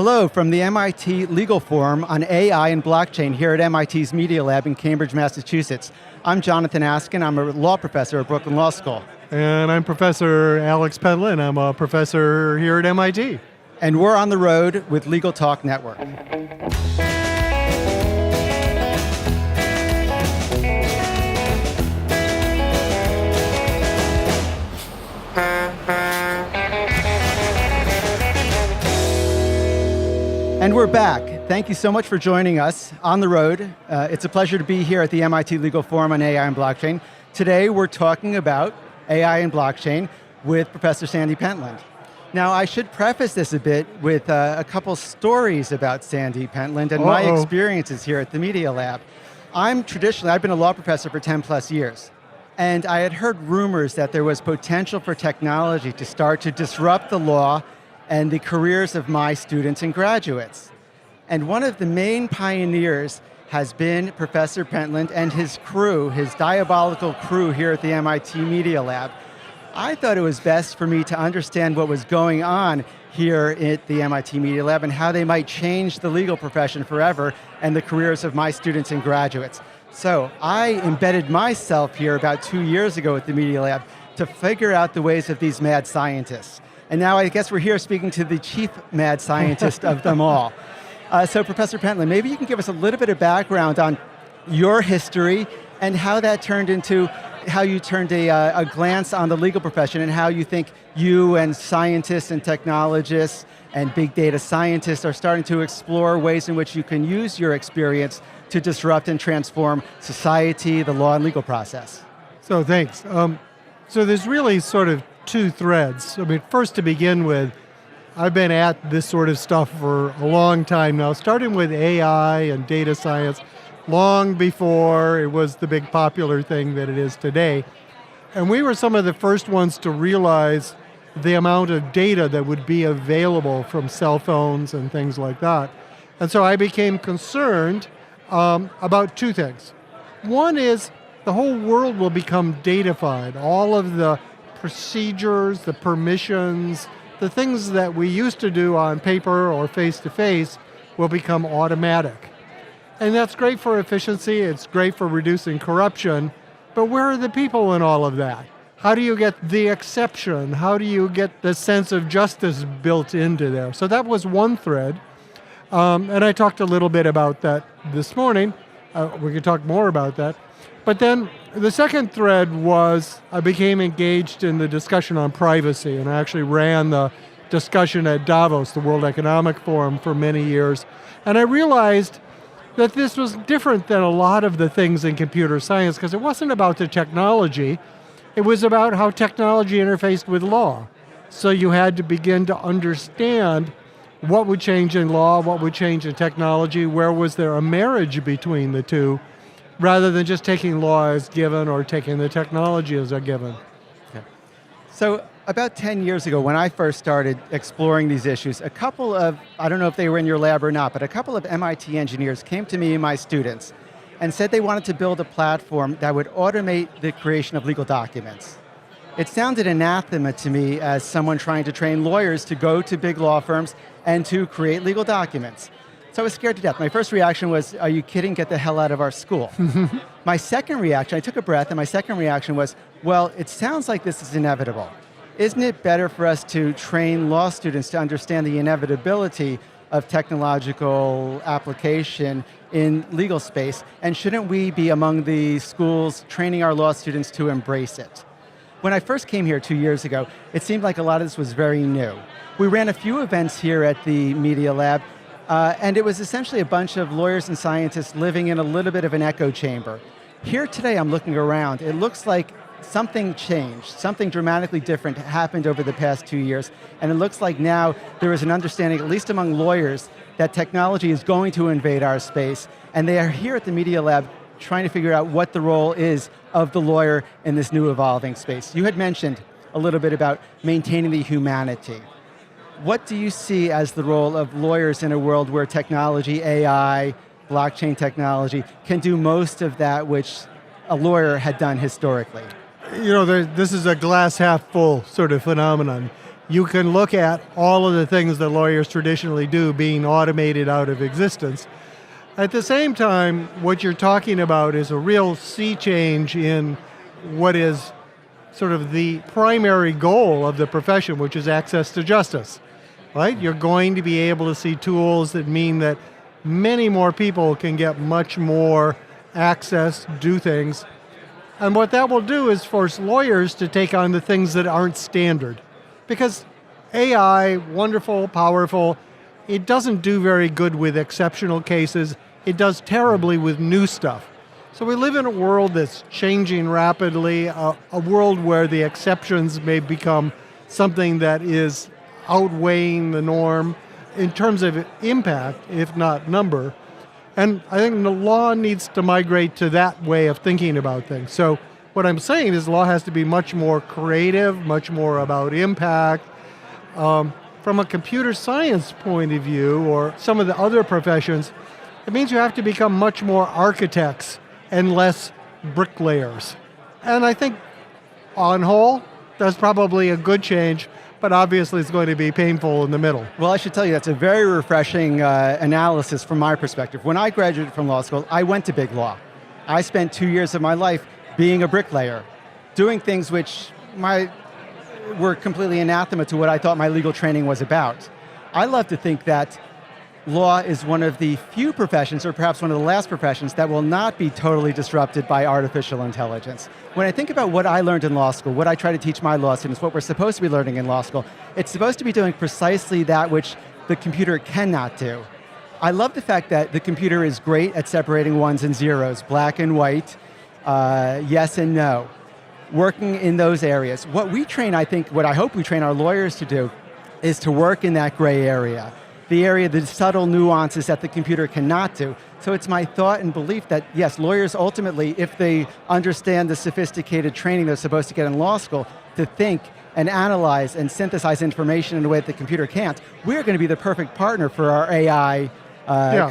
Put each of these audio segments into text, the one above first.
Hello from the MIT Legal Forum on AI and blockchain here at MIT's Media Lab in Cambridge, Massachusetts. I'm Jonathan Askin, I'm a law professor at Brooklyn Law School. And I'm Professor Alex Pentland, I'm a professor here at MIT. And we're on the road with Legal Talk Network. And we're back. Thank you so much for joining us on the road. It's a pleasure to be here at the MIT Legal Forum on AI and blockchain. Today we're talking about AI and blockchain with Professor Sandy Pentland. Now I should preface this a bit with a couple stories about Sandy Pentland and my experiences here at the Media Lab. I've been a law professor for 10 plus years. And I had heard rumors that there was potential for technology to start to disrupt the law and the careers of my students and graduates. And one of the main pioneers has been Professor Pentland and his crew, his diabolical crew here at the MIT Media Lab. I thought it was best for me to understand what was going on here at the MIT Media Lab and how they might change the legal profession forever and the careers of my students and graduates. So I embedded myself here about 2 years ago at the Media Lab to figure out the ways of these mad scientists. And now I guess we're here speaking to the chief mad scientist of them all. So Professor Pentland, maybe you can give us a little bit of background on your history and how that turned into, how you turned a glance on the legal profession and how you think you and scientists and technologists and big data scientists are starting to explore ways in which you can use your experience to disrupt and transform society, the law and legal process. So thanks. So there's really sort of two threads. I mean, first to begin with, I've been at this sort of stuff for a long time now, starting with AI and data science, long before it was the big popular thing that it is today. And we were some of the first ones to realize the amount of data that would be available from cell phones and things like that. And so I became concerned about two things. One is the whole world will become datafied. All of the procedures, the permissions, the things that we used to do on paper or face-to-face will become automatic. And that's great for efficiency, it's great for reducing corruption, but where are the people in all of that? How do you get the exception? How do you get the sense of justice built into there? So that was one thread, and I talked a little bit about that this morning. We could talk more about that. But then the second thread was I became engaged in the discussion on privacy, and I actually ran the discussion at Davos, the World Economic Forum, for many years. And I realized that this was different than a lot of the things in computer science, because it wasn't about the technology, it was about how technology interfaced with law. So you had to begin to understand what would change in law, what would change in technology, where was there a marriage between the two, rather than just taking law as given or taking the technology as a given. Okay. So about 10 years ago, when I first started exploring these issues, a couple of, I don't know if they were in your lab or not, but a couple of MIT engineers came to me and my students and said they wanted to build a platform that would automate the creation of legal documents. It sounded anathema to me as someone trying to train lawyers to go to big law firms and to create legal documents. So I was scared to death. My first reaction was, are you kidding? Get the hell out of our school. My second reaction, I took a breath, and my second reaction was, well, it sounds like this is inevitable. Isn't it better for us to train law students to understand the inevitability of technological application in legal space? And shouldn't we be among the schools training our law students to embrace it? When I first came here 2 years ago, it seemed like a lot of this was very new. We ran a few events here at the Media Lab, and it was essentially a bunch of lawyers and scientists living in a little bit of an echo chamber. Here today, I'm looking around, it looks like something changed, something dramatically different happened over the past 2 years, and it looks like now there is an understanding, at least among lawyers, that technology is going to invade our space, and they are here at the Media Lab trying to figure out what the role is of the lawyer in this new evolving space. You had mentioned a little bit about maintaining the humanity. What do you see as the role of lawyers in a world where technology, AI, blockchain technology, can do most of that which a lawyer had done historically? You know, this is a glass half full sort of phenomenon. you can look at all of the things that lawyers traditionally do being automated out of existence. At the same time, what you're talking about is a real sea change in what is sort of the primary goal of the profession, which is access to justice, right? You're going to be able to see tools that mean that many more people can get much more access, do things. And what that will do is force lawyers to take on the things that aren't standard. Because AI, wonderful, powerful, it doesn't do very good with exceptional cases. It does terribly with new stuff. So we live in a world that's changing rapidly, a world where the exceptions may become something that is outweighing the norm in terms of impact, if not number. And I think the law needs to migrate to that way of thinking about things. So what I'm saying is law has to be much more creative, much more about impact. From a computer science point of view, or some of the other professions, it means you have to become much more architects and less bricklayers. And I think, on whole, that's probably a good change, but obviously it's going to be painful in the middle. Well, I should tell you, that's a very refreshing analysis from my perspective. When I graduated from law school, I went to big law. I spent 2 years of my life being a bricklayer, doing things which were completely anathema to what I thought my legal training was about. I love to think that law is one of the few professions, or perhaps one of the last professions, that will not be totally disrupted by artificial intelligence. When I think about what I learned in law school, what I try to teach my law students, what we're supposed to be learning in law school, it's supposed to be doing precisely that which the computer cannot do. I love the fact that the computer is great at separating ones and zeros, black and white, yes and no, working in those areas. What we train, I think, what I hope we train our lawyers to do is to work in that gray area, the subtle nuances that the computer cannot do. So it's my thought and belief that, yes, lawyers ultimately, if they understand the sophisticated training they're supposed to get in law school, to think and analyze and synthesize information in a way that the computer can't, we're going to be the perfect partner for our AI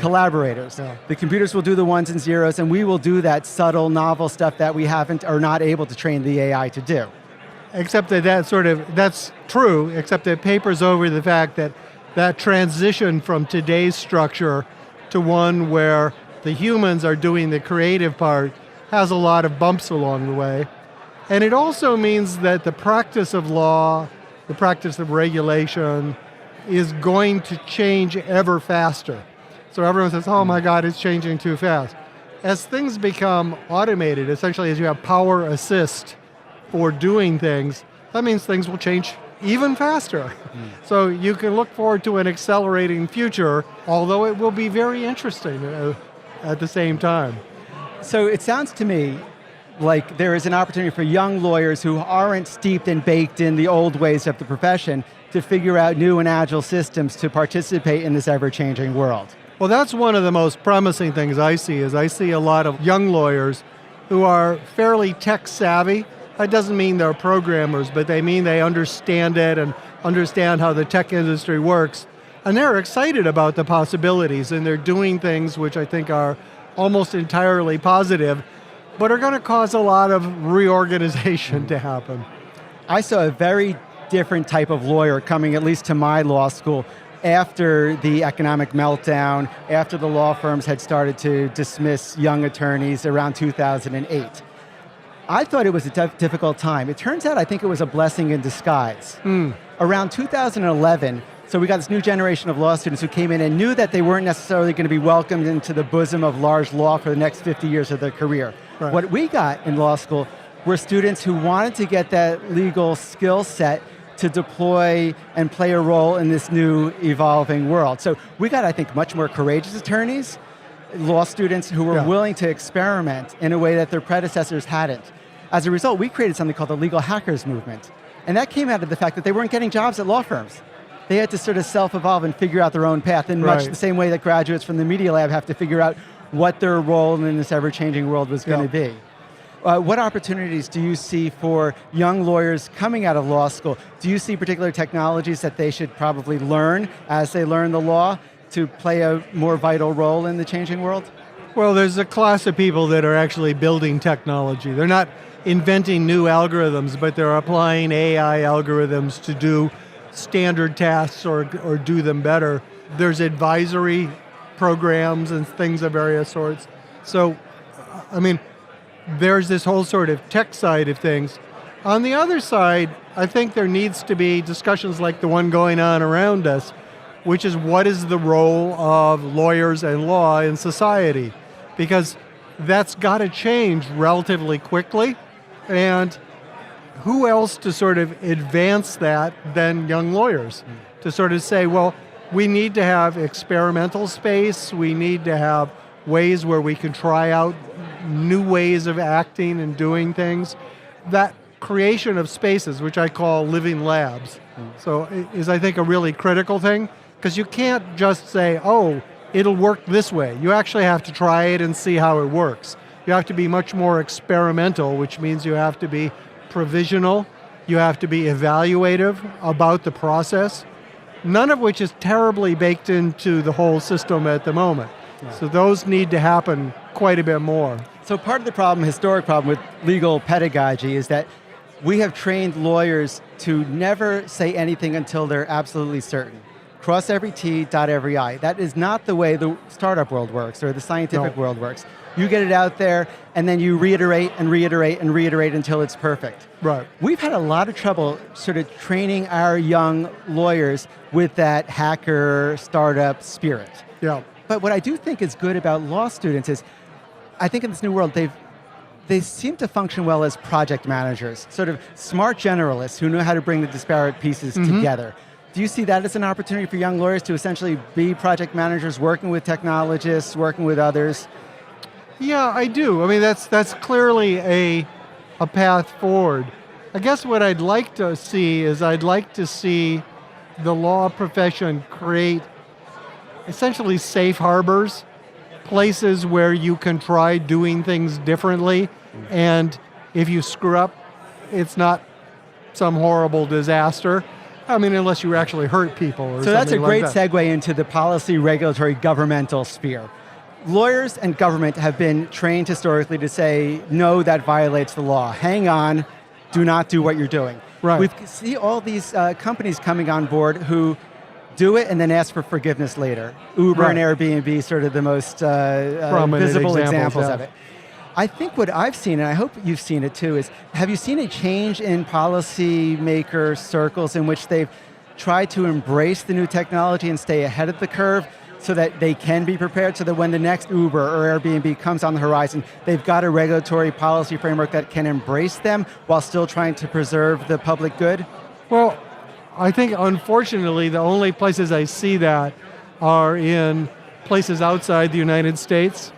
collaborators. Yeah. The computers will do the ones and zeros, and we will do that subtle, novel stuff that we haven't or not able to train the AI to do. Except that's true, except it papers over the fact that that transition from today's structure to one where the humans are doing the creative part has a lot of bumps along the way. And it also means that the practice of law, the practice of regulation, is going to change ever faster. So everyone says, oh my God, it's changing too fast. As things become automated, essentially as you have power assist for doing things, that means things will change even faster. So you can look forward to an accelerating future, although it will be very interesting at the same time. So it sounds to me like there is an opportunity for young lawyers who aren't steeped and baked in the old ways of the profession to figure out new and agile systems to participate in this ever-changing world. Well, that's one of the most promising things I see, is I see a lot of young lawyers who are fairly tech savvy. That doesn't mean they're programmers, but they mean they understand it and understand how the tech industry works. And they're excited about the possibilities, and they're doing things which I think are almost entirely positive, but are going to cause a lot of reorganization to happen. I saw a very different type of lawyer coming, at least to my law school, after the economic meltdown, after the law firms had started to dismiss young attorneys around 2008. I thought it was a difficult time. It turns out I think it was a blessing in disguise. Around 2011, so we got this new generation of law students who came in and knew that they weren't necessarily going to be welcomed into the bosom of large law for the next 50 years of their career. Right. What we got in law school were students who wanted to get that legal skill set to deploy and play a role in this new evolving world. So we got, I think, much more courageous attorneys, law students who were willing to experiment in a way that their predecessors hadn't. As a result, we created something called the legal hackers movement. And that came out of the fact that they weren't getting jobs at law firms. They had to sort of self-evolve and figure out their own path in much the same way that graduates from the Media Lab have to figure out what their role in this ever-changing world was going to be. What opportunities do you see for young lawyers coming out of law school? Do you see particular technologies that they should probably learn as they learn the law to play a more vital role in the changing world? Well, there's a class of people that are actually building technology. They're not inventing new algorithms, but they're applying AI algorithms to do standard tasks or do them better. There's advisory programs and things of various sorts. So, I mean, there's this whole sort of tech side of things. On the other side, I think there needs to be discussions like the one going on around us, which is what is the role of lawyers and law in society? Because that's got to change relatively quickly, and who else to sort of advance that than young lawyers? To sort of say, well, we need to have experimental space, we need to have ways where we can try out new ways of acting and doing things. That creation of spaces, which I call living labs, so is I think a really critical thing, because you can't just say, oh, it'll work this way. You actually have to try it and see how it works. You have to be much more experimental, which means you have to be provisional, you have to be evaluative about the process, none of which is terribly baked into the whole system at the moment. Yeah. So those need to happen quite a bit more. So part of the problem, historic problem with legal pedagogy is that we have trained lawyers to never say anything until they're absolutely certain. Cross every T, dot every I. That is not the way the startup world works or the scientific world works. You get it out there, and then you reiterate and reiterate and reiterate until it's perfect. Right. We've had a lot of trouble sort of training our young lawyers with that hacker startup spirit. Yeah. But what I do think is good about law students is, I think in this new world, they seem to function well as project managers, sort of smart generalists who know how to bring the disparate pieces together. Do you see that as an opportunity for young lawyers to essentially be project managers, working with technologists, working with others? Yeah, I do. I mean, that's clearly a path forward. I guess what I'd like to see is I'd like to see the law profession create essentially safe harbors, places where you can try doing things differently, and if you screw up, it's not some horrible disaster. I mean, unless you actually hurt people or something like that. So that's a great segue into the policy, regulatory, governmental sphere. Lawyers and government have been trained historically to say, no, that violates the law. Hang on, do not do what you're doing. Right. We see all these companies coming on board who do it and then ask for forgiveness later. Uber and Airbnb, sort of the most visible examples of it. I think what I've seen, and I hope you've seen it too, is have you seen a change in policymaker circles in which they've tried to embrace the new technology and stay ahead of the curve so that they can be prepared, so that when the next Uber or Airbnb comes on the horizon, they've got a regulatory policy framework that can embrace them while still trying to preserve the public good? Well, I think unfortunately the only places I see that are in places outside the United States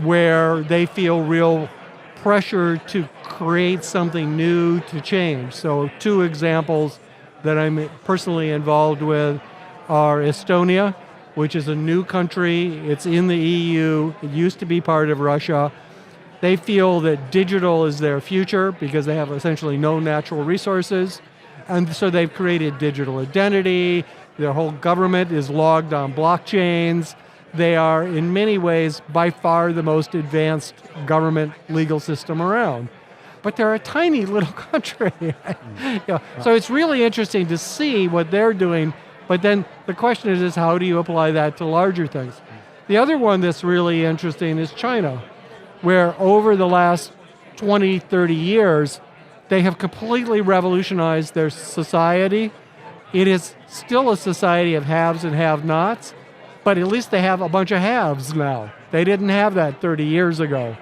where they feel real pressure to create something new, to change. So 2 examples that I'm personally involved with are Estonia, which is a new country. It's in the EU. It used to be part of Russia. They feel that digital is their future because they have essentially no natural resources. And so they've created digital identity. Their whole government is logged on blockchains. They are, in many ways, by far the most advanced government legal system around. But they're a tiny little country. So it's really interesting to see what they're doing. But then the question is how do you apply that to larger things? The other one that's really interesting is China, where over the last 20, 30 years, they have completely revolutionized their society. It is still a society of haves and have-nots, but at least they have a bunch of haves now. They didn't have that 30 years ago.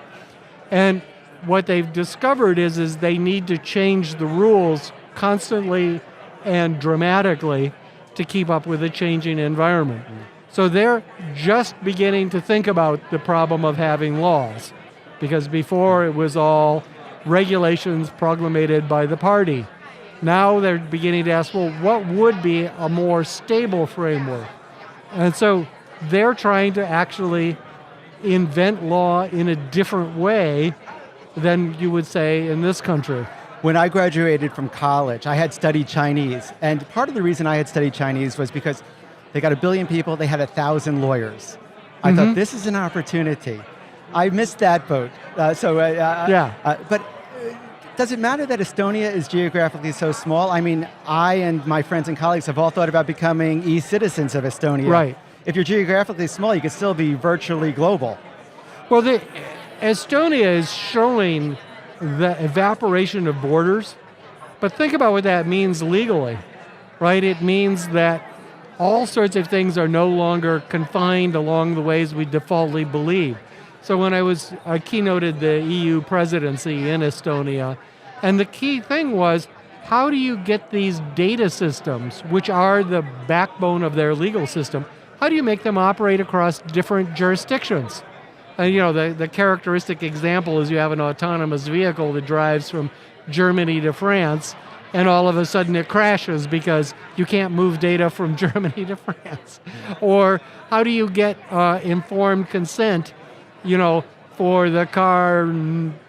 And what they've discovered is they need to change the rules constantly and dramatically to keep up with the changing environment. So they're just beginning to think about the problem of having laws, because before it was all regulations promulgated by the party. Now they're beginning to ask, well, what would be a more stable framework? And so they're trying to actually invent law in a different way than you would say in this country. When I graduated from college, I had studied Chinese. And part of the reason I had studied Chinese was because they got 1 billion people, they had 1,000 lawyers. I thought, this is an opportunity. I missed that boat. But Does it matter that Estonia is geographically so small? I mean, I and my friends and colleagues have all thought about becoming e-citizens of Estonia. Right. If you're geographically small, you could still be virtually global. Well, Estonia is showing the evaporation of borders, but think about what that means legally, right? It means that all sorts of things are no longer confined along the ways we defaultly believe. So when I keynoted the EU presidency in Estonia, and the key thing was, how do you get these data systems, which are the backbone of their legal system, how do you make them operate across different jurisdictions? And the characteristic example is you have an autonomous vehicle that drives from Germany to France, and all of a sudden it crashes because you can't move data from Germany to France. Or how do you get informed consent, for the car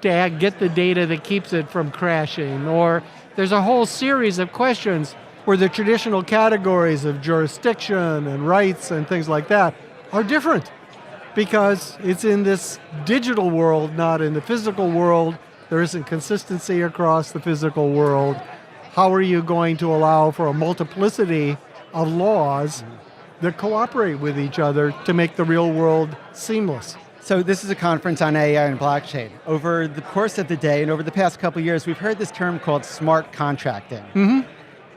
to get the data that keeps it from crashing? Or there's a whole series of questions where the traditional categories of jurisdiction and rights and things like that are different because it's in this digital world, not in the physical world. There isn't consistency across the physical world. How are you going to allow for a multiplicity of laws that cooperate with each other to make the real world seamless? So this is a conference on AI and blockchain. Over the course of the day and over the past couple of years, we've heard this term called smart contracting. Mm-hmm.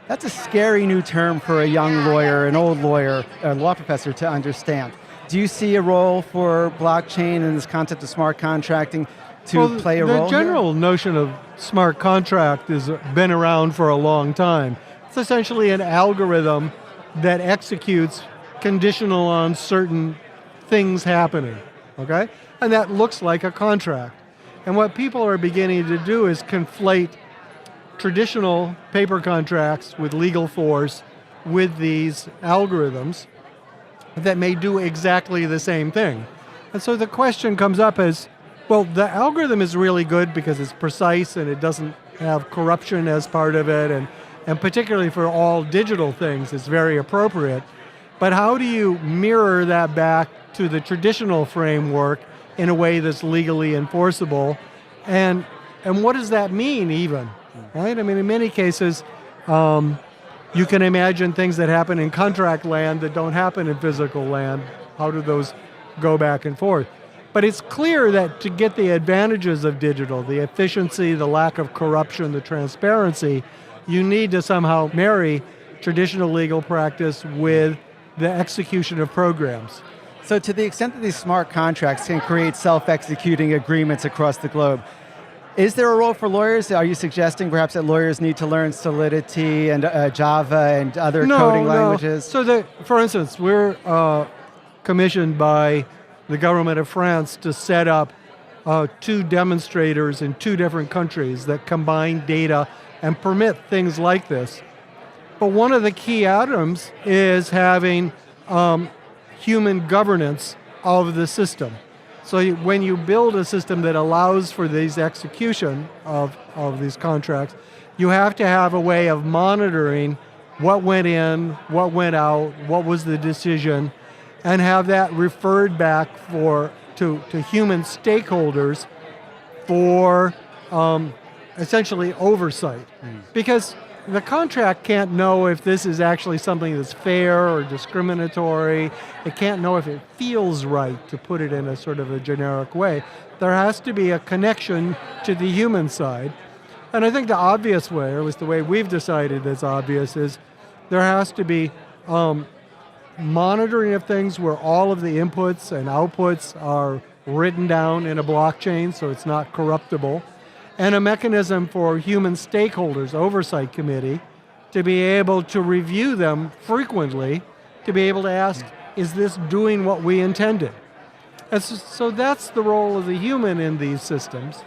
That's a scary new term for a young lawyer, an old lawyer, a law professor to understand. Do you see a role for blockchain and this concept of smart contracting to play a role The general notion of smart contract has been around for a long time. It's essentially an algorithm that executes conditional on certain things happening, okay? And that looks like a contract. And what people are beginning to do is conflate traditional paper contracts with legal force with these algorithms that may do exactly the same thing. And so the question comes up as, well, the algorithm is really good because it's precise and it doesn't have corruption as part of it, and particularly for all digital things, it's very appropriate. But how do you mirror that back to the traditional framework in a way that's legally enforceable? And what does that mean even, right? I mean, in many cases, you can imagine things that happen in contract land that don't happen in physical land. How do those go back and forth? But it's clear that to get the advantages of digital, the efficiency, the lack of corruption, the transparency, you need to somehow marry traditional legal practice with the execution of programs. So to the extent that these smart contracts can create self-executing agreements across the globe, is there a role for lawyers? Are you suggesting perhaps that lawyers need to learn Solidity and Java and other coding languages? So for instance, we're commissioned by the government of France to set up 2 demonstrators in 2 different countries that combine data and permit things like this. But one of the key items is having human governance of the system. So when you build a system that allows for these execution of these contracts, you have to have a way of monitoring what went in, what went out, what was the decision, and have that referred back to human stakeholders for essentially oversight. Because the contract can't know if this is actually something that's fair or discriminatory. It can't know if it feels right, to put it in a sort of a generic way. There has to be a connection to the human side. And I think the obvious way, or at least the way we've decided is obvious, is there has to be monitoring of things where all of the inputs and outputs are written down in a blockchain so it's not corruptible, and a mechanism for human stakeholders, oversight committee, to be able to review them frequently, to be able to ask, is this doing what we intended? And so that's the role of the human in these systems.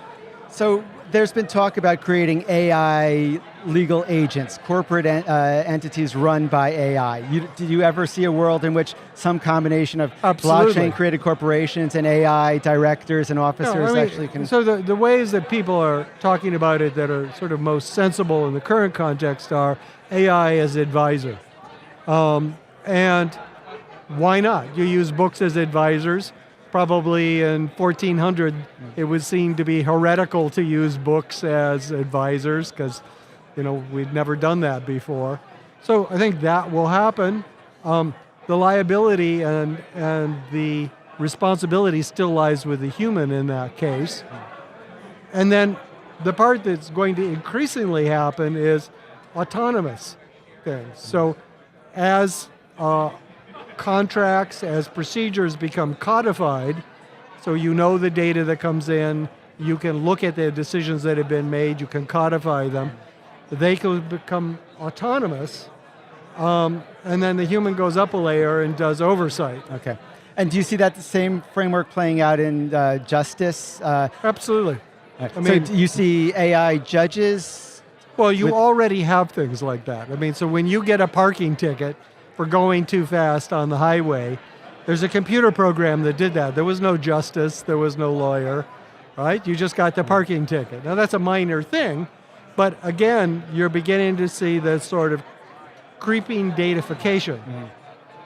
So there's been talk about creating AI legal agents, corporate entities run by AI. Did you ever see a world in which some combination of blockchain-created corporations and AI directors and officers actually can... So the ways that people are talking about it that are sort of most sensible in the current context are AI as advisor. And why not? You use books as advisors. probably in 1400, it was seen to be heretical to use books as advisors because, we'd never done that before. So I think that will happen. The liability and the responsibility still lies with the human in that case. And then the part that's going to increasingly happen is autonomous things. So as contracts, as procedures become codified, so the data that comes in, you can look at the decisions that have been made, you can codify them, they can become autonomous, and then the human goes up a layer and does oversight. Okay. And do you see that the same framework playing out in justice? Absolutely. Right. So do you see AI judges? Well, you already have things like that. So when you get a parking ticket for going too fast on the highway, there's a computer program that did that. There was no justice, there was no lawyer, right? You just got the parking ticket. Now that's a minor thing, but again, you're beginning to see the sort of creeping datafication.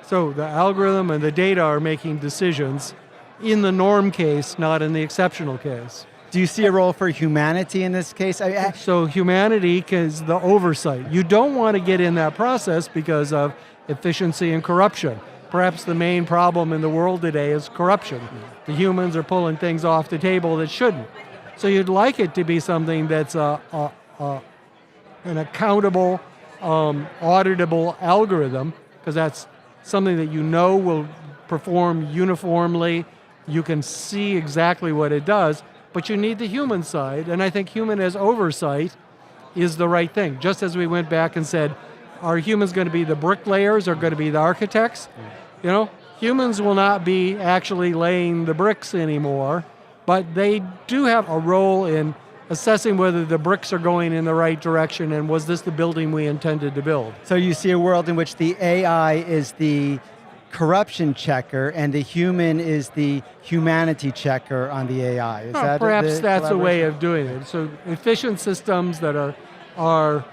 So the algorithm and the data are making decisions in the norm case, not in the exceptional case. Do you see a role for humanity in this case? So humanity is the oversight. You don't want to get in that process because of efficiency and corruption. Perhaps the main problem in the world today is corruption. The humans are pulling things off the table that shouldn't. So you'd like it to be something that's an accountable, auditable algorithm, because that's something that will perform uniformly. You can see exactly what it does, but you need the human side, and I think human as oversight is the right thing. Just as we went back and said, are humans going to be the bricklayers or going to be the architects? Humans will not be actually laying the bricks anymore, but they do have a role in assessing whether the bricks are going in the right direction and was this the building we intended to build. So you see a world in which the AI is the corruption checker and the human is the humanity checker on the AI. Is that perhaps that's a way of doing it. So efficient systems that are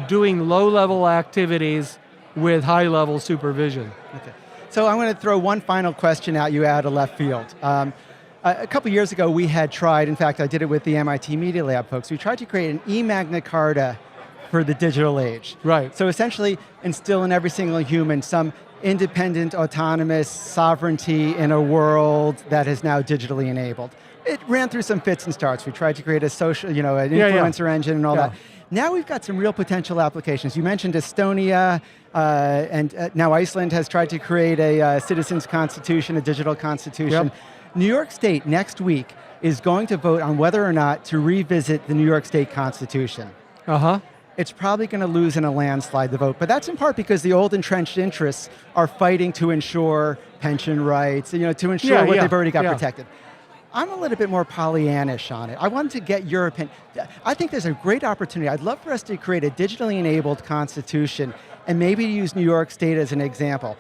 doing low-level activities with high-level supervision. Okay. So I'm going to throw one final question at you out of left field. A couple years ago, we had tried, in fact, I did it with the MIT Media Lab folks, we tried to create an e-Magna Carta for the digital age. Right. So essentially instill in every single human some independent, autonomous sovereignty in a world that is now digitally enabled. It ran through some fits and starts. We tried to create a social, an influencer engine and all that. Now we've got some real potential applications. You mentioned Estonia, and now Iceland has tried to create a citizen's constitution, a digital constitution. Yep. New York State next week is going to vote on whether or not to revisit the New York State Constitution. It's probably going to lose in a landslide, the vote, but that's in part because the old entrenched interests are fighting to ensure pension rights, to ensure what they've already got protected. I'm a little bit more Pollyannish on it. I wanted to get your opinion. I think there's a great opportunity. I'd love for us to create a digitally enabled constitution and maybe use New York State as an example.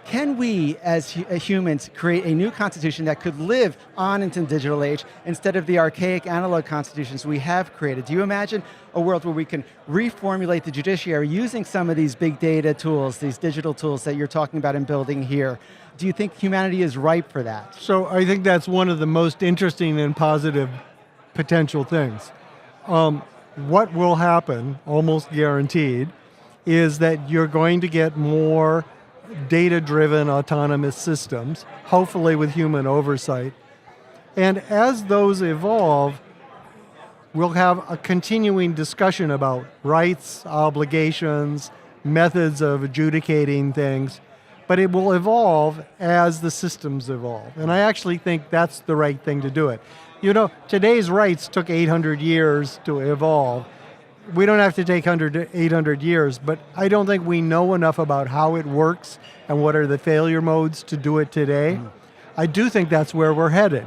Can we, as humans, create a new constitution that could live on into the digital age instead of the archaic analog constitutions we have created? Do you imagine a world where we can reformulate the judiciary using some of these big data tools, these digital tools that you're talking about and building here? Do you think humanity is ripe for that? So I think that's one of the most interesting and positive potential things. What will happen, almost guaranteed, is that you're going to get more data-driven autonomous systems, hopefully with human oversight. And as those evolve, we'll have a continuing discussion about rights, obligations, methods of adjudicating things, but it will evolve as the systems evolve. And I actually think that's the right thing to do it. Today's rights took 800 years to evolve. We don't have to take 800 years, but I don't think we know enough about how it works and what are the failure modes to do it today. I do think that's where we're headed.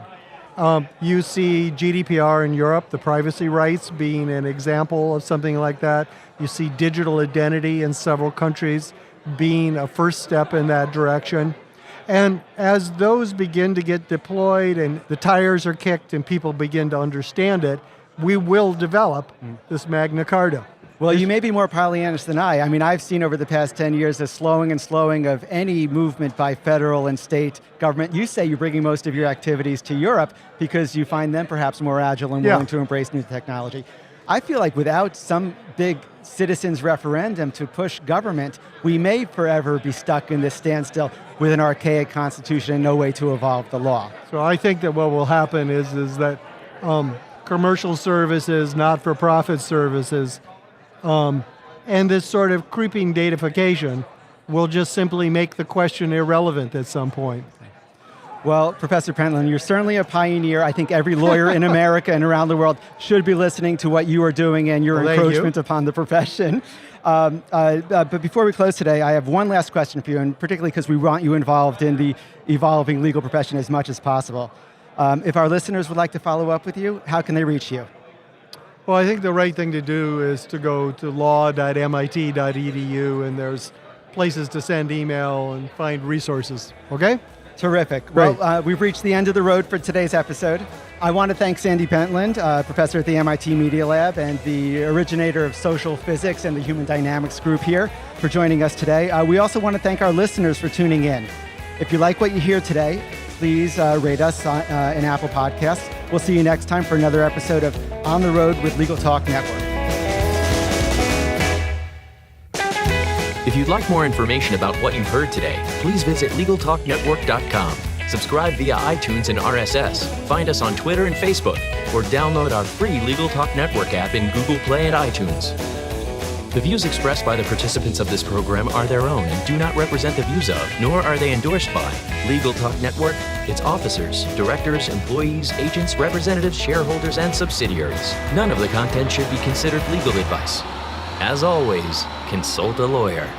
You see GDPR in Europe, the privacy rights being an example of something like that. You see digital identity in several countries being a first step in that direction. And as those begin to get deployed and the tires are kicked and people begin to understand it, we will develop this Magna Carta. Well, you may be more Pollyannish than I. I mean, I've seen over the past 10 years a slowing and slowing of any movement by federal and state government. You say you're bringing most of your activities to Europe because you find them perhaps more agile and willing to embrace new technology. I feel like without some big citizens referendum to push government, we may forever be stuck in this standstill with an archaic constitution and no way to evolve the law. So I think that what will happen is that commercial services, not-for-profit services, and this sort of creeping datafication will just simply make the question irrelevant at some point. Well, Professor Pentland, you're certainly a pioneer. I think every lawyer in America and around the world should be listening to what you are doing and your encroachment upon the profession. But before we close today, I have one last question for you, and particularly because we want you involved in the evolving legal profession as much as possible. If our listeners would like to follow up with you, how can they reach you? Well, I think the right thing to do is to go to law.mit.edu, and there's places to send email and find resources, okay? Terrific. Great. Well, we've reached the end of the road for today's episode. I want to thank Sandy Pentland, professor at the MIT Media Lab and the originator of social physics and the human dynamics group here, for joining us today. We also want to thank our listeners for tuning in. If you like what you hear today, please rate us in Apple Podcasts. We'll see you next time for another episode of On the Road with Legal Talk Network. If you'd like more information about what you've heard today, please visit LegalTalkNetwork.com. Subscribe via iTunes and RSS. Find us on Twitter and Facebook, or download our free Legal Talk Network app in Google Play and iTunes. The views expressed by the participants of this program are their own and do not represent the views of, nor are they endorsed by, Legal Talk Network, its officers, directors, employees, agents, representatives, shareholders, and subsidiaries. None of the content should be considered legal advice. As always, consult a lawyer.